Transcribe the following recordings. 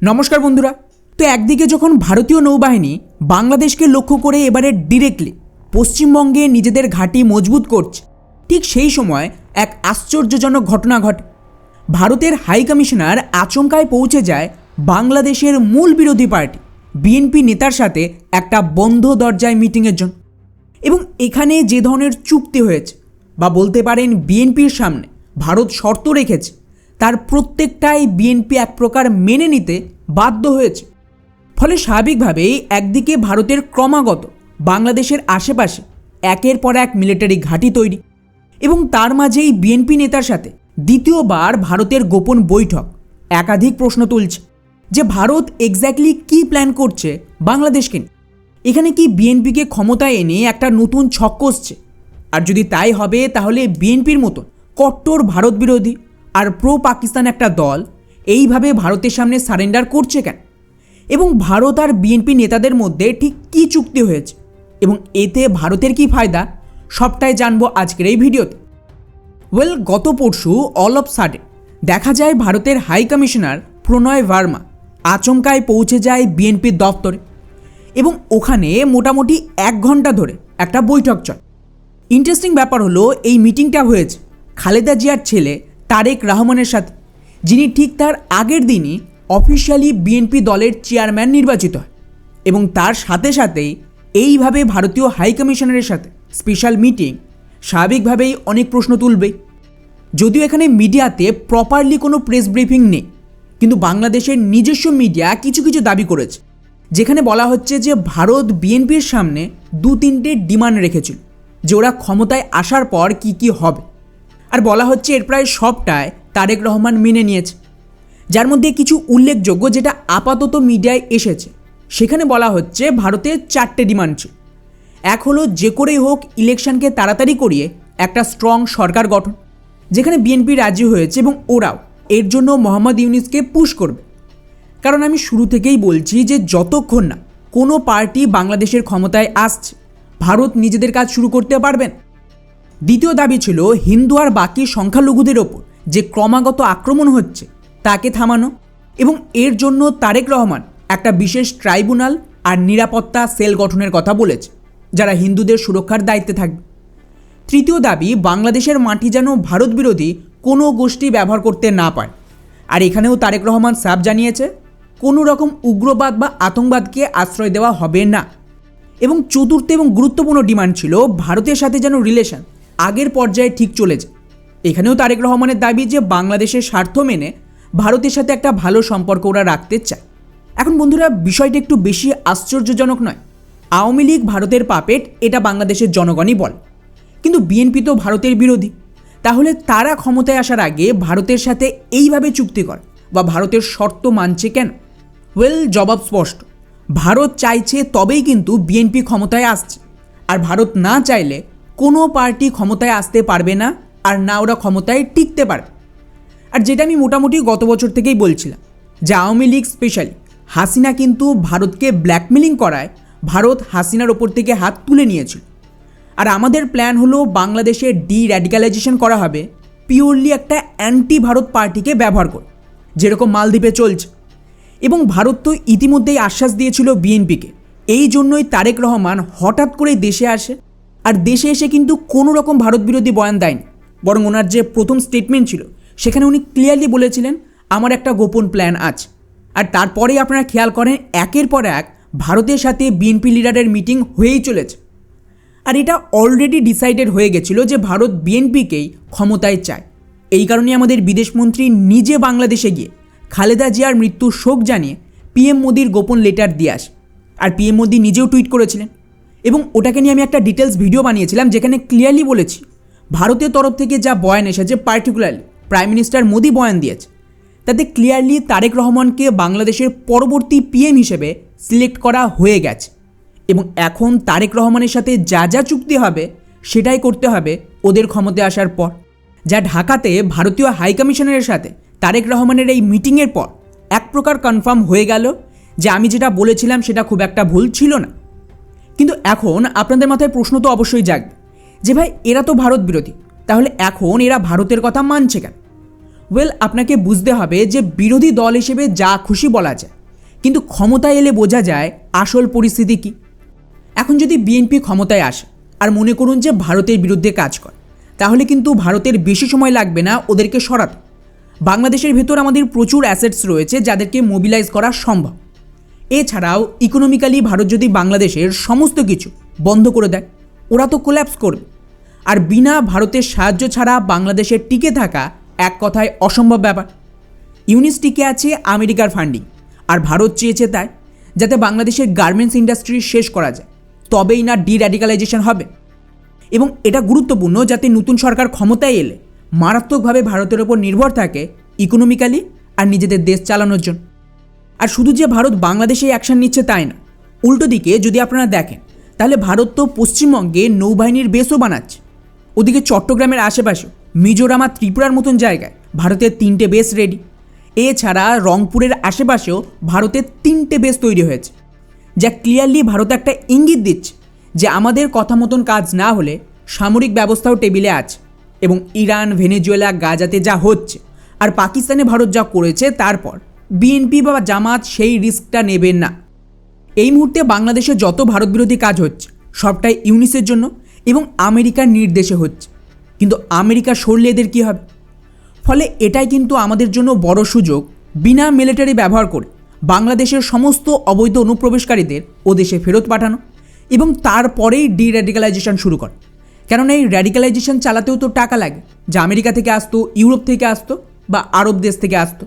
নমস্কার বন্ধুরা। তো একদিকে যখন ভারতীয় নৌবাহিনী বাংলাদেশকে লক্ষ্য করে এবারে ডিরেক্টলি পশ্চিমবঙ্গে নিজেদের ঘাঁটি মজবুত করছে, ঠিক সেই সময় এক আশ্চর্যজনক ঘটনা ঘটে। ভারতের হাই কমিশনার আচমকায় পৌঁছে যায় বাংলাদেশের মূল বিরোধী পার্টি বিএনপি নেতার সাথে একটা বন্ধ দরজায় মিটিংয়ের জন্য। এবং এখানে যে ধরনের চুক্তি হয়েছে বা বলতে পারেন বিএনপির সামনে ভারত শর্ত রেখেছে, তার প্রত্যেকটাই বিএনপি এক প্রকার মেনে নিতে বাধ্য হয়েছে। ফলে স্বাভাবিকভাবেই একদিকে ভারতের ক্রমাগত বাংলাদেশের আশেপাশে একের পর এক মিলিটারি ঘাঁটি তৈরি, এবং তার মাঝেই বিএনপি নেতার সাথে দ্বিতীয়বার ভারতের গোপন বৈঠক একাধিক প্রশ্ন তুলছে যে ভারত এক্স্যাক্টলি কী প্ল্যান করছে বাংলাদেশকে নিয়ে। এখানে কি বিএনপিকে ক্ষমতায় এনে একটা নতুন ছক কষছে? আর যদি তাই হবে তাহলে বিএনপির মতন কট্টর ভারত বিরোধী আর প্রো পাকিস্তান একটা দল এইভাবে ভারতের সামনে সারেন্ডার করছে কেন? এবং ভারত আর বিএনপি নেতাদের মধ্যে ঠিক কী চুক্তি হয়েছে এবং এতে ভারতের কী ফায়দা, সবটাই জানবো আজকের এই ভিডিওতে। গত পরশু অল অফ সাডেন দেখা যায় ভারতের হাই কমিশনার প্রণয় ভার্মা আচমকায় পৌঁছে যায় বিএনপির দপ্তরে, এবং ওখানে মোটামুটি 1 ঘন্টা ধরে একটা বৈঠক চলে। ইন্টারেস্টিং ব্যাপার হলো এই মিটিংটা হয়েছে খালেদা জিয়ার ছেলে তারেক রহমানের সাথে, যিনি ঠিক তার আগের দিনই অফিসিয়ালি বিএনপি দলের চেয়ারম্যান নির্বাচিত হয়। এবং তার সাথে সাথেই এইভাবে ভারতীয় হাই কমিশনারের সাথে স্পেশাল মিটিং স্বাভাবিকভাবেই অনেক প্রশ্ন তুলবেই। যদিও এখানে মিডিয়াতে প্রপারলি কোনো প্রেস ব্রিফিং নেই, কিন্তু বাংলাদেশের নিজস্ব মিডিয়া কিছু কিছু দাবি করেছে, যেখানে বলা হচ্ছে যে ভারত বিএনপির সামনে 2-3টে ডিমান্ড রেখেছিল যে ওরা ক্ষমতায় আসার পর কি কি হবে। আর বলা হচ্ছে এর প্রায় সবটাই তারেক রহমান মেনে নিয়েছে। যার মধ্যে কিছু উল্লেখযোগ্য যেটা আপাতত মিডিয়ায় এসেছে, সেখানে বলা হচ্ছে ভারতের 4টে ডিমান্ড ছিল। এক হলো যে করেই হোক ইলেকশনকে তাড়াতাড়ি করিয়ে একটা স্ট্রং সরকার গঠন, যেখানে বিএনপি রাজি হয়েছে এবং ওরাও এর জন্য মোহাম্মদ ইউনূসকে পুশ করবে। কারণ আমি শুরু থেকেই বলছি যে যতক্ষণ না কোনো পার্টি বাংলাদেশের ক্ষমতায় আসছে, ভারত নিজেদের কাজ শুরু করতে পারবেন। দ্বিতীয় দাবি ছিল হিন্দু আর বাকি সংখ্যালঘুদের ওপর যে ক্রমাগত আক্রমণ হচ্ছে তাকে থামানো, এবং এর জন্য তারেক রহমান একটা বিশেষ ট্রাইব্যুনাল আর নিরাপত্তা সেল গঠনের কথা বলেছে, যারা হিন্দুদের সুরক্ষার দায়িত্বে থাকবে। তৃতীয় দাবি বাংলাদেশের মাটি যেন ভারত বিরোধী কোনো গোষ্ঠী ব্যবহার করতে না পারে, আর এখানেও তারেক রহমান সাফ জানিয়েছে কোনো রকম উগ্রবাদ বা আতঙ্কবাদকে আশ্রয় দেওয়া হবে না। এবং চতুর্থ এবং গুরুত্বপূর্ণ ডিমান্ড ছিল ভারতের সাথে যেন রিলেশন আগের পর্যায়ে ঠিক চলেছে। এখানেও তারেক রহমানের দাবি যে বাংলাদেশের স্বার্থ মেনে ভারতের সাথে একটা ভালো সম্পর্ক ওরা রাখতে চায়। এখন বন্ধুরা, বিষয়টা একটু বেশি আশ্চর্যজনক নয়? আওয়ামী লীগ ভারতের পাপেট, এটা বাংলাদেশের জনগণই বল, কিন্তু বিএনপি তো ভারতের বিরোধী। তাহলে তারা ক্ষমতায় আসার আগে ভারতের সাথে এইভাবে চুক্তি করে বা ভারতের শর্ত মানছে কেন? জবাব স্পষ্ট। ভারত চাইছে তবেই কিন্তু বিএনপি ক্ষমতায় আসছে, আর ভারত না চাইলে কোনো পার্টি ক্ষমতায় আসতে পারবে না, আর না ওরা ক্ষমতায় টিকতে পারবে। আর যেটা আমি মোটামুটি গত বছর থেকেই বলছিলাম যে আওয়ামী লীগ স্পেশালি হাসিনা কিন্তু ভারতকে ব্ল্যাকমেলিং করায় ভারত হাসিনার ওপর থেকে হাত তুলে নিয়েছিল। আর আমাদের প্ল্যান হলো বাংলাদেশে ডি-র্যাডিক্যালাইজেশন করা হবে পিওরলি একটা অ্যান্টি ভারত পার্টিকে ব্যবহার করে, যেরকম মালদ্বীপে চলছে। এবং ভারত তো ইতিমধ্যেই আশ্বাস দিয়েছিল বিএনপিকে, এই জন্যই তারেক রহমান হঠাৎ করেই দেশে আসে। আর দেশে এসে কিন্তু কোনো রকম ভারত বিরোধী বয়ান দেয়নি, বরং ওনার যে প্রথম স্টেটমেন্ট ছিল সেখানে উনি ক্লিয়ারলি বলেছিলেন আমার একটা গোপন প্ল্যান আছে। আর তারপরেই আপনারা খেয়াল করেন একের পর এক ভারতের সাথে বিএনপি লিডারের মিটিং হয়েই চলেছে। আর এটা অলরেডি ডিসাইডেড হয়ে গেছিল যে ভারত বিএনপিকেই ক্ষমতায় চায়। এই কারণেই আমাদের বিদেশমন্ত্রী নিজে বাংলাদেশে গিয়ে খালেদা জিয়ার মৃত্যুর শোক জানিয়ে পিএম মোদির গোপন লেটার দিয়ে আসে। আর পিএম মোদি নিজেও টুইট করেছিলেন, এবং ওটাকে নিয়ে আমি একটা ডিটেলস ভিডিও বানিয়েছিলাম, যেখানে ক্লিয়ারলি বলেছি ভারতের তরফ থেকে যা বয়ান এসেছে, পার্টিকুলারলি প্রাইম মিনিস্টার মোদি বয়ান দিয়েছে, তাতে ক্লিয়ারলি তারেক রহমানকে বাংলাদেশের পরবর্তী পিএম হিসেবে সিলেক্ট করা হয়ে গেছে। এবং এখন তারেক রহমানের সাথে যা যা চুক্তি হবে সেটাই করতে হবে ওদের ক্ষমতায় আসার পর। যা ঢাকাতে ভারতীয় হাই কমিশনারের সাথে তারেক রহমানের এই মিটিংয়ের পর এক প্রকার কনফার্ম হয়ে গেল যে আমি যেটা বলেছিলাম সেটা খুব একটা ভুল ছিল না। কিন্তু এখন আপনাদের মাথায় প্রশ্ন তো অবশ্যই জাগবে যে ভাই এরা তো ভারত বিরোধী, তাহলে এখন এরা ভারতের কথা মানছে কেন? আপনাকে বুঝতে হবে যে বিরোধী দল হিসেবে যা খুশি বলা যায়, কিন্তু ক্ষমতায় এলে বোঝা যায় আসল পরিস্থিতি কী। এখন যদি বিএনপি ক্ষমতায় আসে আর মনে করুন যে ভারতের বিরুদ্ধে কাজ করে, তাহলে কিন্তু ভারতের বেশি সময় লাগবে না ওদেরকে সরাতে। বাংলাদেশের ভেতর আমাদের প্রচুর অ্যাসেটস রয়েছে যাদেরকে মোবিলাইজ করা সম্ভব। এছাড়াও ইকোনমিক্যালি ভারত যদি বাংলাদেশের সমস্ত কিছু বন্ধ করে দেয়, ওরা তো কোল্যাপস করবে। আর বিনা ভারতের সাহায্য ছাড়া বাংলাদেশের টিকে থাকা এক কথায় অসম্ভব ব্যাপার। ইউনিস টিকে আছে আমেরিকার ফান্ডিং, আর ভারত চেয়েছে তাই যাতে বাংলাদেশের গার্মেন্টস ইন্ডাস্ট্রি শেষ করা যায়, তবেই না ডির্যাডিকালাইজেশন হবে। এবং এটা গুরুত্বপূর্ণ যাতে নতুন সরকার ক্ষমতায় এলে মারাত্মকভাবে ভারতের ওপর নির্ভর থাকে ইকোনমিক্যালি আর নিজেদের দেশ চালানোর জন্য। আর শুধু যে ভারত বাংলাদেশে অ্যাকশন নিচ্ছে তাই না, উল্টো দিকে যদি আপনারা দেখেন তাহলে ভারত তো পশ্চিমবঙ্গে নৌবাহিনীর বেসও বানাচ্ছে। ওদিকে চট্টগ্রামের আশেপাশেও মিজোরাম আর ত্রিপুরার মতন জায়গায় ভারতের 3টে বেস রেডি। এছাড়া রংপুরের আশেপাশেও ভারতের 3টে বেস তৈরি হয়েছে, যা ক্লিয়ারলি ভারত একটা ইঙ্গিত দিচ্ছে যে আমাদের কথা মতন কাজ না হলে সামরিক ব্যবস্থাও টেবিলে আছে। এবং ইরান, ভেনেজুয়েলা, গাজাতে যা হচ্ছে আর পাকিস্তানে ভারত যা করেছে, তারপর বিএনপি বা জামাত সেই রিস্কটা নেবেন না। এই মুহূর্তে বাংলাদেশে যত ভারত বিরোধী কাজ হচ্ছে সবটাই ইউনিসের জন্য এবং আমেরিকার নির্দেশে হচ্ছে। কিন্তু আমেরিকা সরলে এদের কী হবে? ফলে এটাই কিন্তু আমাদের জন্য বড় সুযোগ, বিনা মিলিটারি ব্যবহার করে বাংলাদেশের সমস্ত অবৈধ অনুপ্রবেশকারীদের ও দেশে ফেরত পাঠানো এবং তারপরেই ডির্যাডিকালাইজেশন শুরু করে। কেননা এই র্যাডিকালাইজেশন চালাতেও তো টাকা লাগে, যা আমেরিকা থেকে আসতো, ইউরোপ থেকে আসতো বা আরব দেশ থেকে আসতো।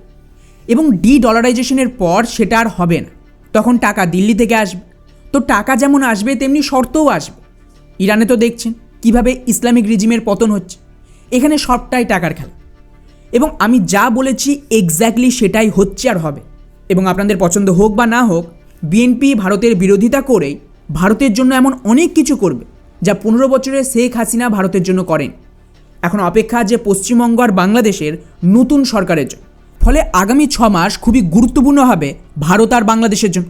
এবং ডলারাইজেশনের পর সেটা আর হবে না, তখন টাকা দিল্লি থেকে আসবে। তো টাকা যেমন আসবে তেমনি শর্তও আসবে। ইরানে তো দেখছেন কিভাবে ইসলামিক রিজিমের পতন হচ্ছে। এখানে সবটাই টাকার খেলা। এবং আমি যা বলেছি এক্স্যাক্টলি সেটাই হচ্ছে আর হবে। এবং আপনাদের পছন্দ হোক বা না হোক, বিএনপি ভারতের বিরোধিতা করেই ভারতের জন্য এমন অনেক কিছু করবে যা 15 বছরে শেখ হাসিনা ভারতের জন্য করেন। এখন অপেক্ষা যে পশ্চিমবঙ্গ আর বাংলাদেশের নতুন সরকারের জন্য। ফলে আগামী 6 মাস খুবই গুরুত্বপূর্ণ হবে ভারত আর বাংলাদেশের জন্য।